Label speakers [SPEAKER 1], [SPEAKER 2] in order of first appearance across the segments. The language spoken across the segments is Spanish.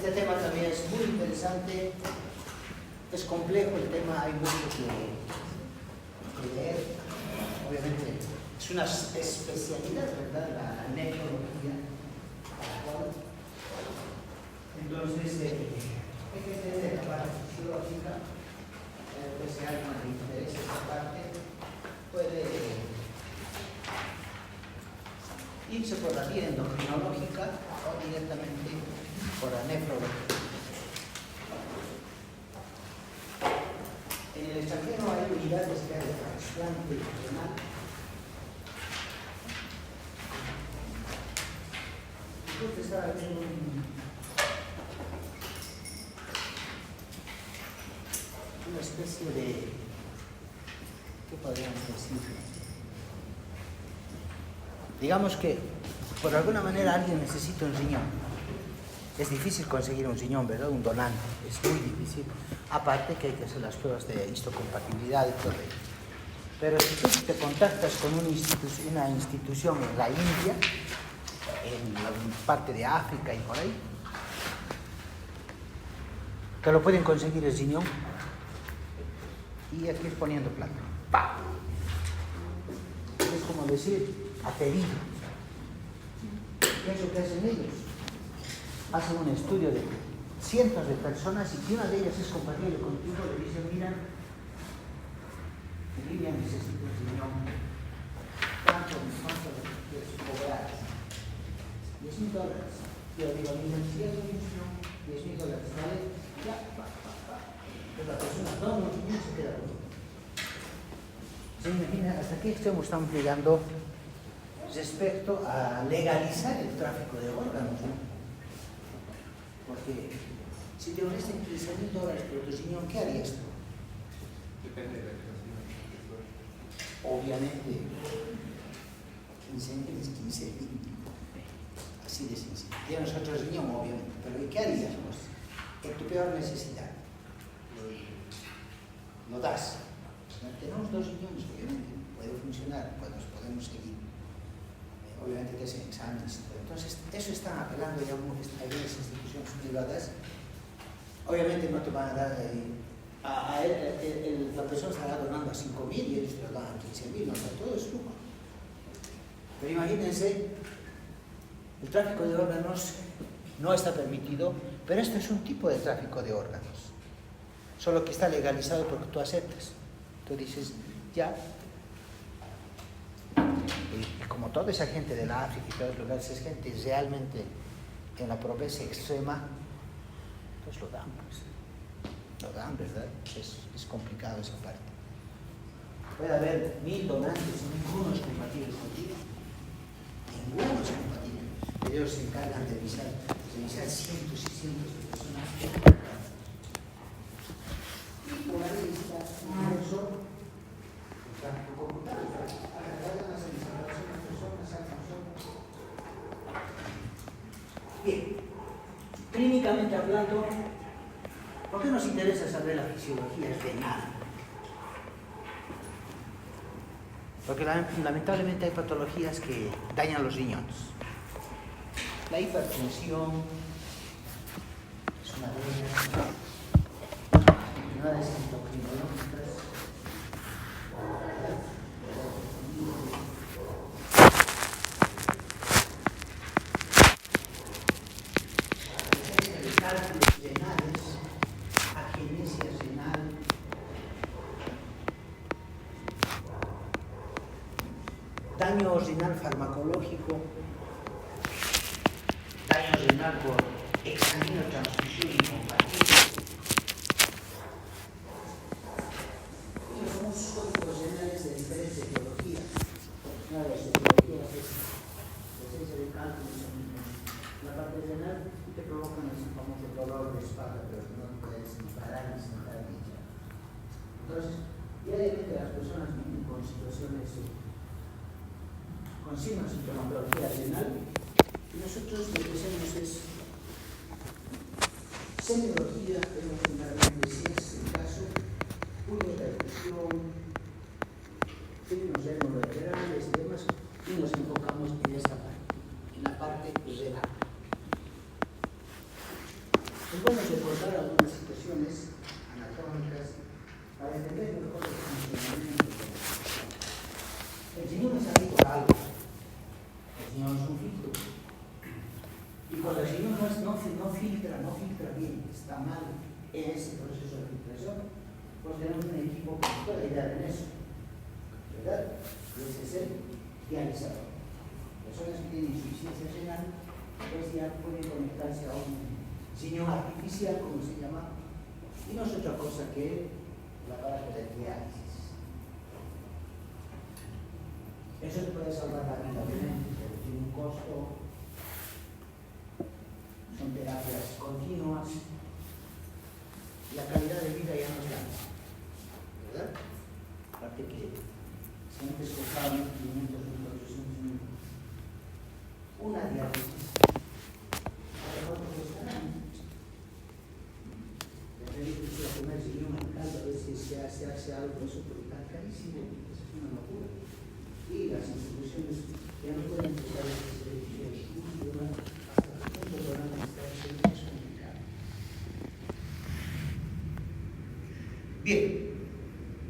[SPEAKER 1] Este tema también es muy interesante, es complejo el tema, hay mucho que leer. Obviamente es una especialidad, ¿verdad? La nefrología. Entonces, hay que entender la parte fisiológica, pues si a alguien le interesa esa parte, puede irse por la vía endocrinológica o directamente por la nefrología. En el extranjero hay unidades que hay de trasplante renal. Entonces estaba viendo una especie de, ¿qué podríamos decir? Digamos que por alguna manera alguien necesita un riñón. Es difícil conseguir un riñón, ¿verdad? Un donante, es muy difícil. Aparte que hay que hacer las pruebas de histocompatibilidad y todo ello. Pero si tú te contactas con una institución en la India, en la parte de África y por ahí, te lo pueden conseguir el riñón y aquí es poniendo plata. ¡Pah! Es como decir, aterido. ¿Qué es lo que hacen ellos? Hacen un estudio de cientos de personas y si una de ellas es compatible contigo, le dicen, mira, Lidia necesita un riñón. ¿Cuánto quieres cobrar? $10,000. Yo digo, mira, si es un riñón, $10,000, ¿vale? Ya, Pero la persona toma un riñón y se queda con él. ¿Se imagina hasta qué extremo estamos llegando respecto a legalizar el tráfico de órganos, ¿no? Porque si te ofrecen $15,000 por tu riñón, ¿qué harías tú?
[SPEAKER 2] Depende de la situación.
[SPEAKER 1] Obviamente, 15,000 es 15,000. Así de sencillo. Tienes otro riñón, obviamente, pero ¿qué harías vos? En tu peor necesidad. Lo das. Tenemos 2 riñones, obviamente, puede funcionar, podemos seguir. Obviamente te hacen exámenes. Entonces, eso están apelando ya a algunas instituciones privadas. Obviamente no te van a dar, la persona estará donando a 5,000 y ellos te lo dan a 15,000, no, todo es lucro. Pero imagínense, el tráfico de órganos no está permitido, pero esto es un tipo de tráfico de órganos. Solo que está legalizado porque tú aceptas. Tú dices, ya. Y como toda esa gente de la África y todos los lugares, es gente realmente en la pobreza extrema, pues lo dan, ¿verdad? Es complicado esa parte. Puede haber 1,000 donantes y ninguno es compatible contigo. Ninguno es compatible. Ellos se encargan de revisar cientos y cientos de personas. Y por ahí está eso. Bien, clínicamente hablando, ¿por qué nos interesa saber la fisiología renal? Porque lamentablemente hay patologías que dañan los riñones. La hipertensión es una de ellas. Enfermedades endocrinológicas. Cálculos renales, agenesia renal, daño renal farmacológico, daño renal por exsanguinotransfusión incompatible. Estos son códigos renales de diferentes etiologías. Una de las etiologías es presencia de cálculos en la parte renal y te provocan ese famoso dolor de espalda, pero no puedes ni parar ni sentar ni echar. Entonces, diariamente las personas viven con situaciones, con signos de sintomatología renal, y nosotros lo que hacemos es semiología, vemos fundamentalmente si es el caso, pulmoperfusión, signos renolaterales y demás, y nos enfocamos en esta parte, en la parte renal. Es bueno recordar algunas situaciones anatómicas para entender mejor el funcionamiento. El riñón está ahí por algo. El riñón es un filtro. Y cuando el riñón no filtra bien, está mal en ese proceso de filtración, pues tenemos un equipo que puede ayudar en eso, ¿verdad? Y ese es el dializador. Personas que tienen insuficiencia renal, pues ya pueden conectarse a un riñón artificial, como se llama, y no es otra cosa que el aparato de diálisis. Eso te puede salvar la vida, obviamente, pero tiene un costo. Son terapias continuas. La calidad de vida ya no es la misma, ¿verdad? Aparte que si antes costaban 500, 1.800, una diálisis, ahora cuánto costarán. Depende de si la comer riñón al caldo, a ver si se hace algo de eso, pero está carísimo, eso es una locura. Y las instituciones ya no pueden empezar a hacer servicios hasta que punto van a estar servicios complicados. Bien,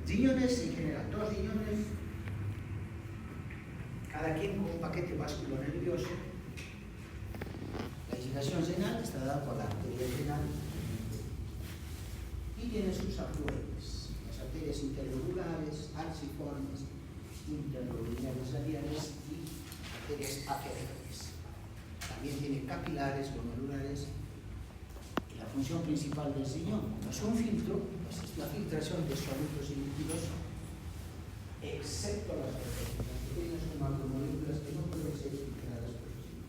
[SPEAKER 1] riñones en general, 2 riñones, cada quien con un paquete vasculonervioso. La irrigación renal está dada por la arteria renal y tiene sus afluentes, las arterias interlobulares, arciformes, interlobulares radiales y arterias afferentes. También tiene capilares, glomerulares. Y la función principal del riñón, como es un filtro, pues es la filtración de sólidos y líquidos, excepto las pequeñas macromoléculas que no pueden ser filtradas por el riñón.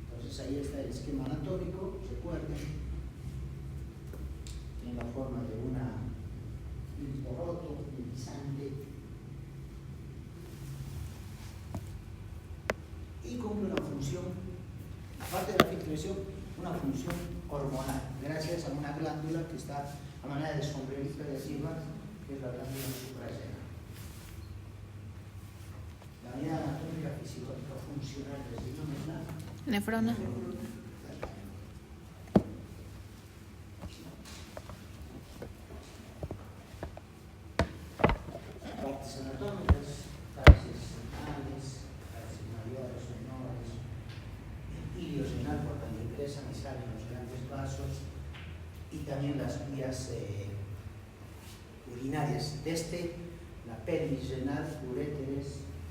[SPEAKER 1] Entonces ahí está el esquema anatómico, recuerden, tiene la forma de una roto, guisante, y cumple una función, aparte de la filtración, una función hormonal, gracias a una glándula que está a manera de sombrerito de arriba, que es la glándula suprarrenal. La unidad anatómica fisiológica funcional del riñón es la
[SPEAKER 3] nefrona.
[SPEAKER 1] Partes anatómicas, partes renales, partes mayores, menores, ilio renal por donde ingresan y salen los grandes vasos, y también las vías urinarias, desde la pelvis renal, uréteres,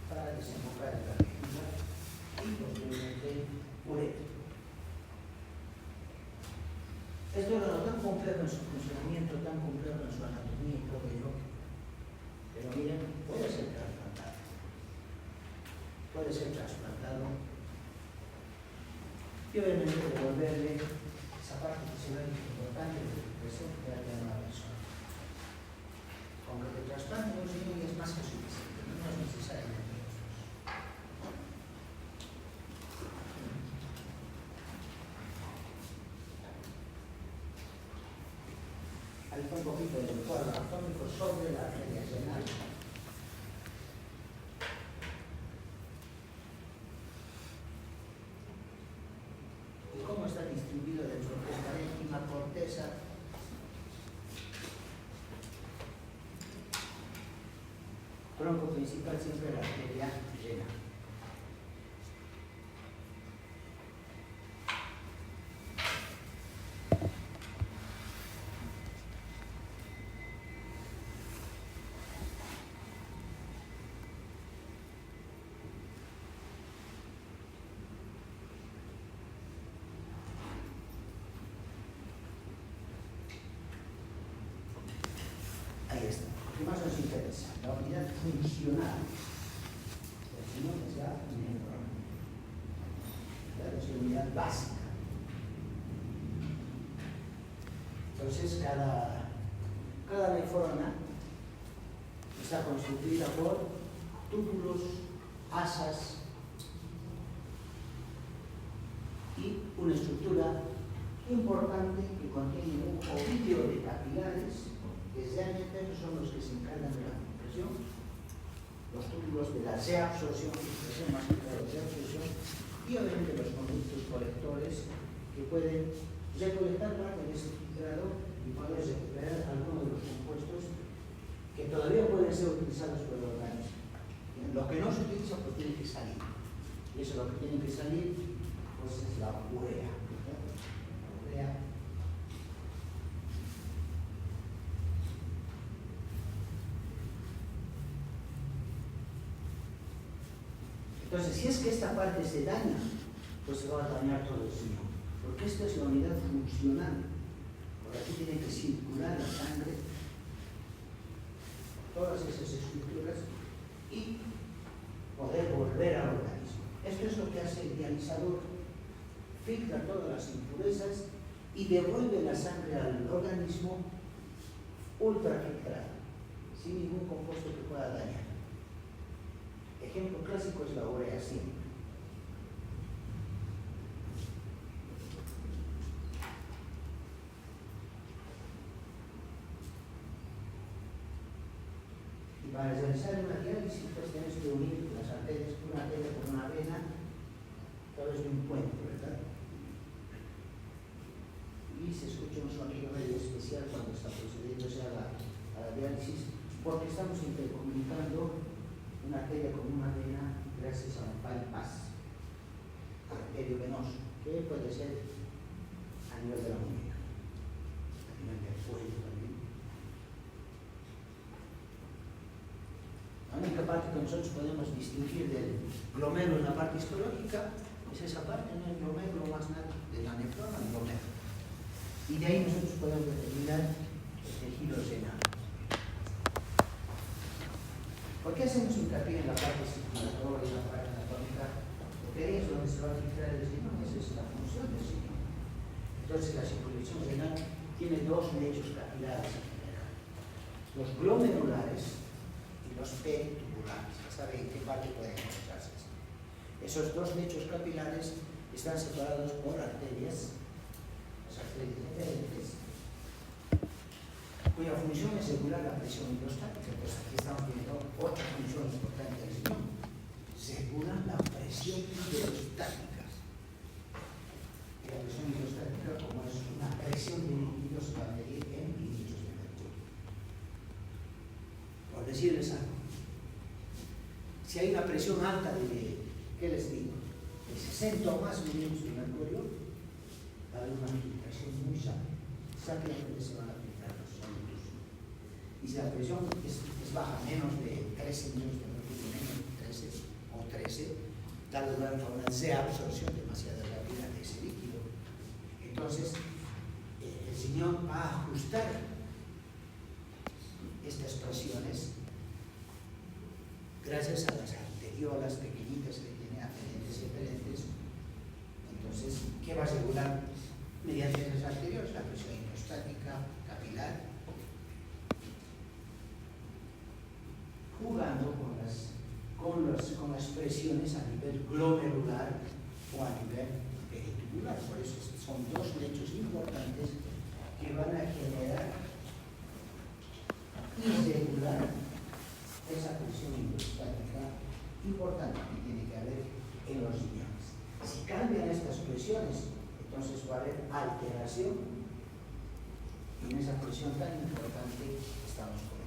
[SPEAKER 1] para desembocar en la vejiga y posteriormente uretra. Esto es algo tan complejo en su funcionamiento, tan complejo en su anatomía y todo ello, pero miren, puede ser trasplantado. Puede ser trasplantado y obviamente devolverle esa parte fisiológica importante de la expresión que da a una persona. Con que te trasplante un riñón es más que suficiente, no es necesariamente los dos. Ahí está un poquito del cuadro anatómico sobre la arteria renal. Y cómo está distribuido dentro de esta íntima corteza. Tronco principal siempre la arteria renal. Ahí está. ¿Qué más nos interesa? La unidad funcional. El riñón es la nefrona. Es la unidad básica. Entonces, cada nefrona está constituida por túbulos, asas y una estructura importante que contiene un ovidio de capilares que realmente son los que se encargan de la filtración, los túbulos de la reabsorción, filtración más que de reabsorción, y obviamente los conductos colectores pueden recolectar parte de ese filtrado y poder recuperar algunos de los compuestos que todavía pueden ser utilizados por el organismo. Lo que no se utiliza pues tiene que salir. Y eso lo que tiene que salir pues es la urea. La urea. Entonces, si es que esta parte se daña, pues se va a dañar todo el riñón. Porque esta es la unidad funcional. Por aquí tiene que circular la sangre, todas esas estructuras, y poder volver al organismo. Esto es lo que hace el dializador. Filtra todas las impurezas y devuelve la sangre al organismo ultrafiltrada, sin ningún compuesto que pueda dañar. Ejemplo clásico es la urea simple. Y para realizar una diálisis, pues tienes que unir las arterias, una arteria con una vena, a través de un puente, ¿verdad? Y se escucha un sonido medio especial cuando está procediéndose a la diálisis, porque estamos intercomunicando una arteria con una vena gracias a un bypass arteriovenoso, que puede ser a nivel de la muñeca, a nivel del cuello también. La única parte que nosotros podemos distinguir del glomérulo en la parte histológica es esa parte, no el glomérulo más nada, de la nefrona, el glomérulo. Y de ahí nosotros podemos determinar el tejido renal. ¿Por qué hacemos hincapié en la parte circulatoria y la parte anatómica? Porque ahí es donde se va a filtrar el riñón, esa es la función del riñón. Entonces la circulación renal tiene dos lechos capilares en general: los glomerulares y los peritubulares. Ya saben en qué parte pueden encontrarse. Esos dos lechos capilares están separados por arterias, las arterias diferentes, cuya función es regular la presión hidrostática. Pues aquí estamos viendo otra función importante del riñón: regular la presión hidrostática. Y la presión hidrostática, como es una presión de líquidos, va a medir en mililitros de mercurio. Por decirles algo, si hay una presión alta de, ¿qué les digo?, de 60 o más mililitros de mercurio, va a haber una filtración muy rápidamente se van a filtrar los sólidos. Y si la presión es baja, menos de 13 mililitros de mercurio, menos de 13 o 13, da lugar a una reabsorción demasiado rápida de ese líquido. Entonces, el riñón va a ajustar estas presiones gracias a las arteriolas pequeñitas que tiene aferentes y eferentes. Entonces, ¿qué va a regular mediante esas arteriolas? La presión hidrostática capilar, jugando con las presiones a nivel glomerular o a nivel peritubular. Por eso son dos lechos importantes que van a generar y regular esa presión hidrostática importante que tiene que haber en los riñones. Si cambian estas presiones, entonces va a haber alteración en esa presión tan importante que estamos poniendo.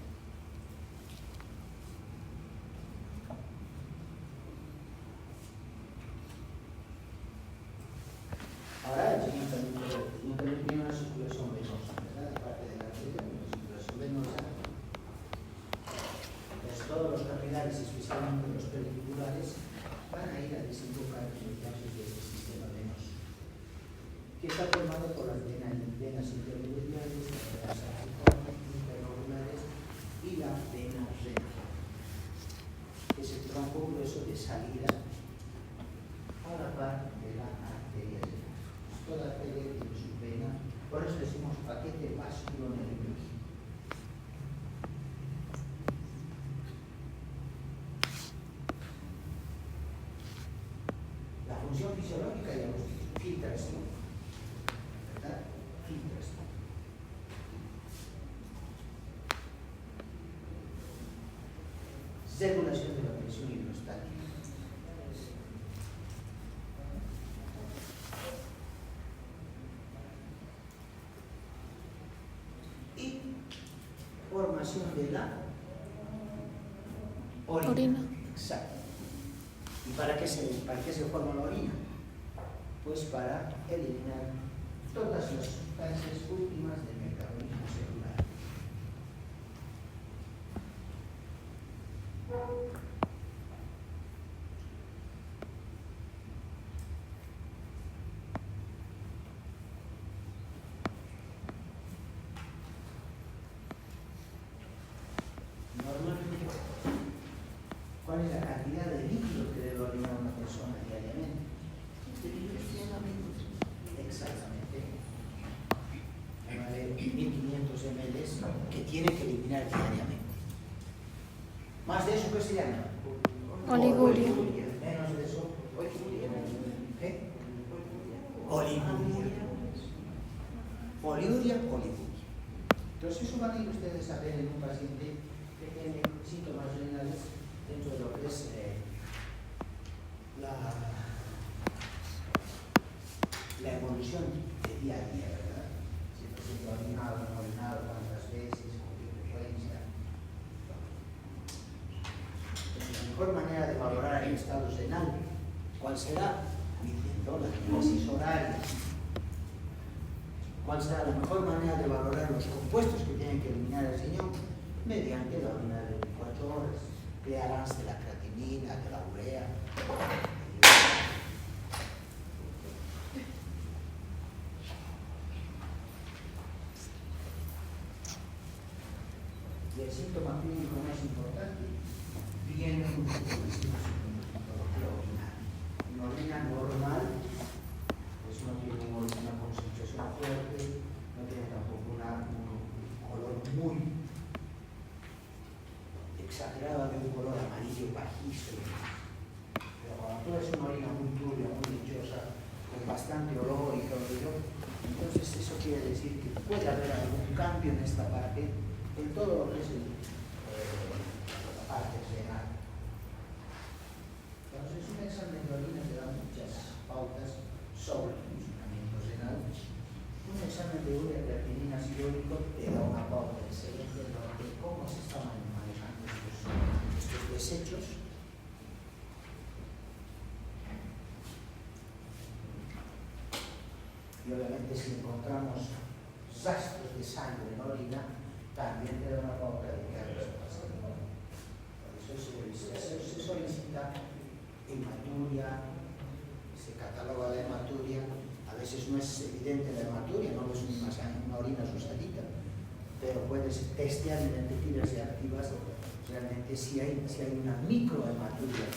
[SPEAKER 1] Ahora el riñón también tiene una circulación venosa, ¿verdad? Aparte de la arteria, una circulación venosa. Entonces todos los capilares, especialmente los peritubulares, van a ir a desembocar en los vasos de este sistema venoso, que está formado por las venas intermediales, las venas interlobulares y la vena renal, que es el tronco grueso de salida a la par de la arteria renal. Toda arteria tiene su vena, por eso decimos paquete vasculonervioso. La función fisiológica, ya hemos dicho, filtración, ¿verdad? Filtración. Regulación de la presión hidrostática. formación de la orina. Exacto. ¿Y para qué se forma la orina? Pues para eliminar todas las sustancias últimas del metabolismo celular. Normalmente, ¿cuál es la cantidad de líquido que debe orinar una persona diariamente? Exactamente. Vale, 1500 ml que tiene que eliminar diariamente. Más de eso, ¿qué se llama?
[SPEAKER 3] Oliguria.
[SPEAKER 1] Menos de eso, ¿qué? Oliguria. Poliuria, oliguria. Entonces eso van a ir ustedes a ver en un paciente que tiene síntomas renales dentro de lo que es la evolución de día a día, ¿verdad? Si el paciente ha orinado, no ha orinado, cuántas veces, con qué frecuencia. Entonces, la mejor manera de valorar el estado renal, ¿cuál será? Midiendo las dosis horarias. ¿Cuál será la mejor manera de valorar los compuestos que tienen que eliminar el riñón? Mediante la orina de 24 horas, clearance de la creatinina, de la urea. Y el síntoma clínico más importante viene en una orina normal, pues no tiene una concentración fuerte, no tiene tampoco un color muy exagerado de un color amarillo pajizo. Pero cuando tú ves una orina muy turbia, muy lechosa, con bastante olor y todo ello, entonces eso quiere decir que puede haber algún cambio en esta parte, en todo lo que es la parte renal. Entonces un examen de orina te da muchas pautas sobre el funcionamiento renal. Un examen de urea creatinina sirólico te da una pauta excelente de cómo se están manejando estos desechos. Y obviamente si encontramos rastros de sangre en orina, también te da una pauta de que algo está pasando. Por eso se solicita hematuria, se cataloga la hematuria. A veces no es evidente la hematuria, no ves una orina rosadita, pero puedes testear mediante tiras reactivas realmente si hay una microhematuria.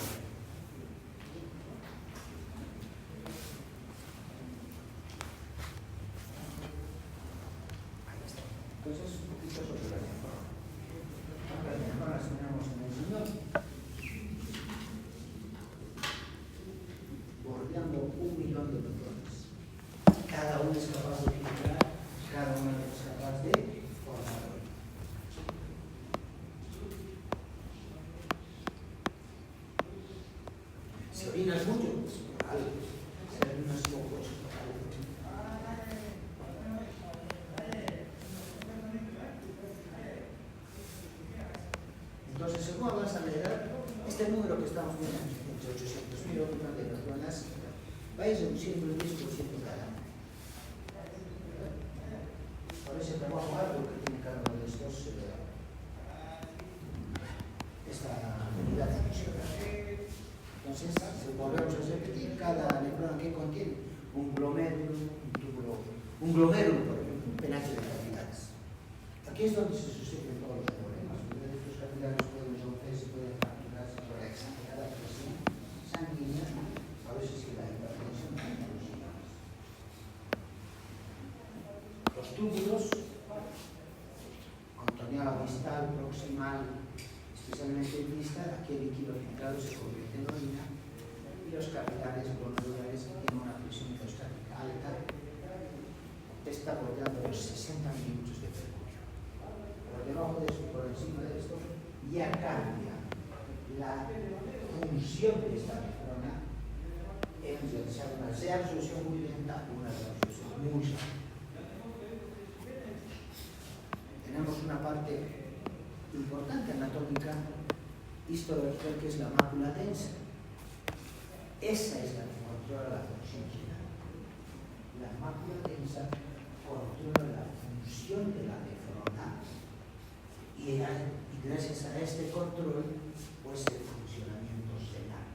[SPEAKER 1] Entonces, un poquito sobre las nefronas. Las nefronas tenemos en el riñón, bordeando 1 millón de nefronas. Cada uno es capaz de filtrar, cada uno es capaz de formar orina. Si orinas mucho, pues algo. Si orinas poco, pues algo. Entonces, según avanza la edad, este número que estamos viendo, entre 800.000 o 1 de personas, va a ir reduciendo el 10% cada año. Por ese trabajo arduo que tiene cada uno de estos, esta unidad funcional. Entonces, volvemos a repetir, cada nefrona que contiene un glomérulo, un glomérulo, por ejemplo, un penacho de capilares. Aquí es donde se suceden todos los problemas. Estos capilares pueden romperse, pueden fracturarse por la exagerada presión sanguínea, a veces que la hipertensión tiene los riñones. Los túbulos, contorneado distal, proximal, especialmente en distal, aquí el líquido filtrado se convierte en orina, y los capilares glomerulares que tienen una presión hidrostática alta, está bordeando los 60 milímetros de mercurio. Por debajo de eso, por encima de esto, ya cambia la función de esta nefrona en realizar una reabsorción muy lenta o una reabsorción muy rápida. Tenemos una parte importante anatómica histológica, que es la mácula densa. Esa es la que controla la función renal. La mácula densa controla la función de la nefrona y gracias a este control, pues el funcionamiento renal.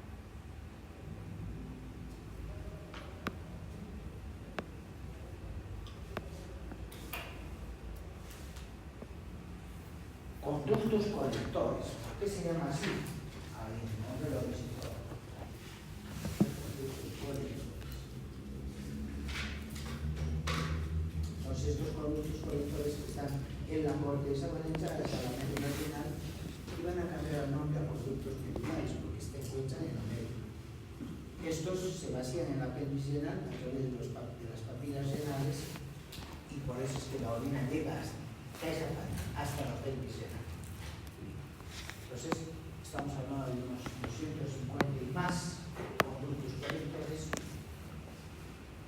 [SPEAKER 1] Conductos colectores. ¿Por qué se llama así? Ahí, el nombre lo visito. Entonces, estos conductos colectores que están en la corteza van a entrar hasta la médula renal y van a cambiar el nombre a conductos medulares porque se encuentran en la médula. Estos se vacían en la pelvis renal a través de las papilas renales y por eso es que la orina llega hasta la pelvis renal. Entonces, estamos hablando de unos 250 y más conductos colectores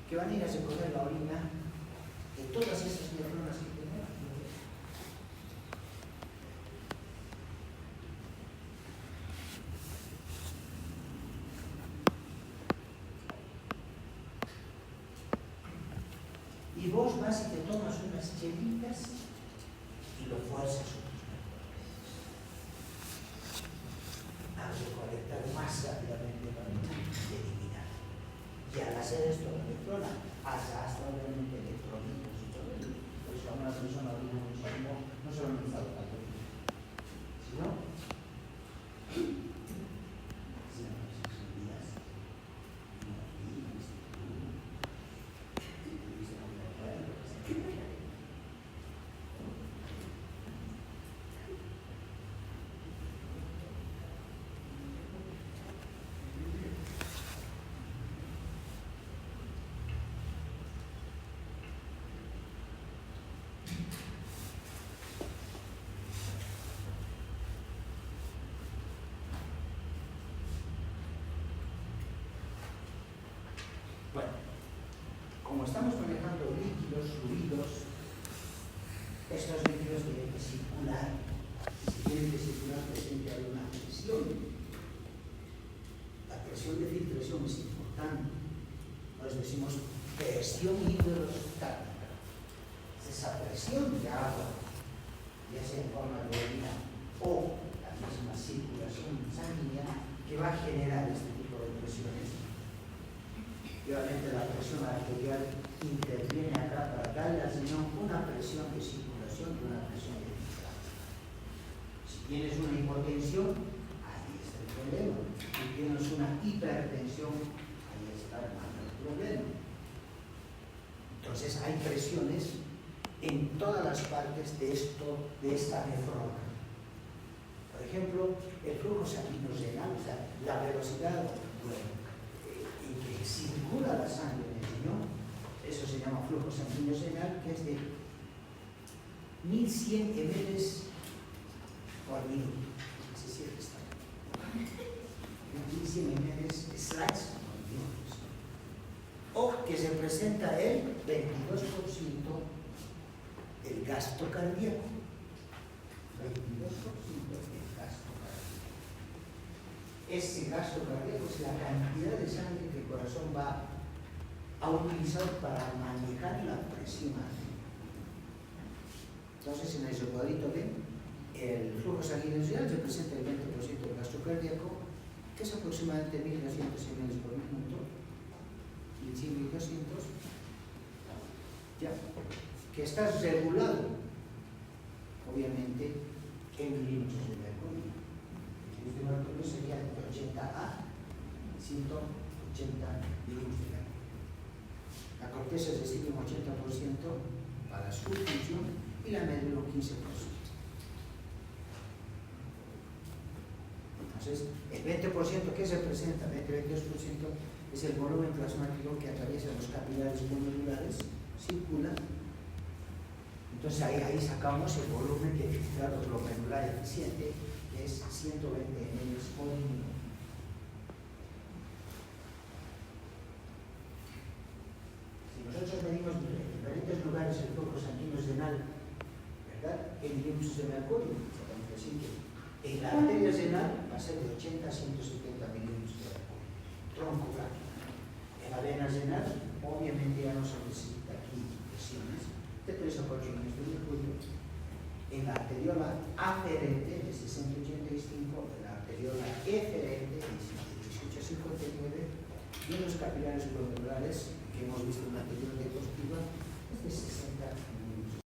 [SPEAKER 1] que van a ir a recoger la orina de todas esas nefronas que tenemos. Y vos vas y te tomas unas chelitas y lo fuerzas a recolectar más rápidamente para eliminar. Y al hacer esto, la nefrona hasta obviamente electrolitos y todo eso. Por eso a una persona orina muchísimo, no solo en estado católico, sino bueno, como estamos manejando líquidos, fluidos, estos líquidos tienen que circular. Si tienen que circular, pues tiene que haber una presión. La presión de filtración es importante. Nos decimos presión hidrostática. Es esa presión de agua, ya sea en forma de orina o la misma circulación sanguínea, que va a generar este tipo de presiones. Y obviamente la presión arterial interviene acá para darle al riñón una presión de circulación y una presión de filtración. Si tienes una hipotensión, ahí está el problema. Si tienes una hipertensión, ahí está el problema. Entonces hay presiones en todas las partes de esta nefrona. Por ejemplo, el flujo sanguíneo renal, o sea, la velocidad en que circula la sangre en el riñón, eso se llama flujo sanguíneo renal, que es de 1100 ml por minuto. Es decir, está 1100 ml slash por minuto. O que se presenta el 22% del gasto cardíaco. 22% del gasto cardíaco. Ese gasto cardíaco es la cantidad de sangre que el corazón va a utilizar para manejar la presión arterial. Entonces, en ese cuadrito ven, el flujo sanguíneo real representa el 20% del gasto cardíaco, que es aproximadamente 1200 ml por minuto, y 1200, ya, que está regulado, obviamente, en milímetros de mercurio. El de mercurio sería de 80 a 180 milímetros de mercurio. La corteza recibe un 80% para su función y la médula un 15%. Entonces, el 20% que se representa, 20-22%, es el volumen plasmático que atraviesa los capilares glomerulares, circula. Entonces ahí sacamos el volumen de filtrado glomerular eficiente, que es 120 ml por minuto. Si nosotros medimos en diferentes lugares el flujo sanguíneo renal, ¿verdad? En milímetros de mercurio, sacamos el Así que en la arteria renal va a ser de 80 a 170 milímetros de mercurio, tronco braquial. En la vena renal, obviamente ya no se necesita aquí presiones, de 3 a 4 milímetros de mercurio. En la arteriola aferente de 60-85, en la arteriola eferente de 18-59, y en los capilares glomerulares que hemos visto en la anterior diapositiva es de 60 milímetros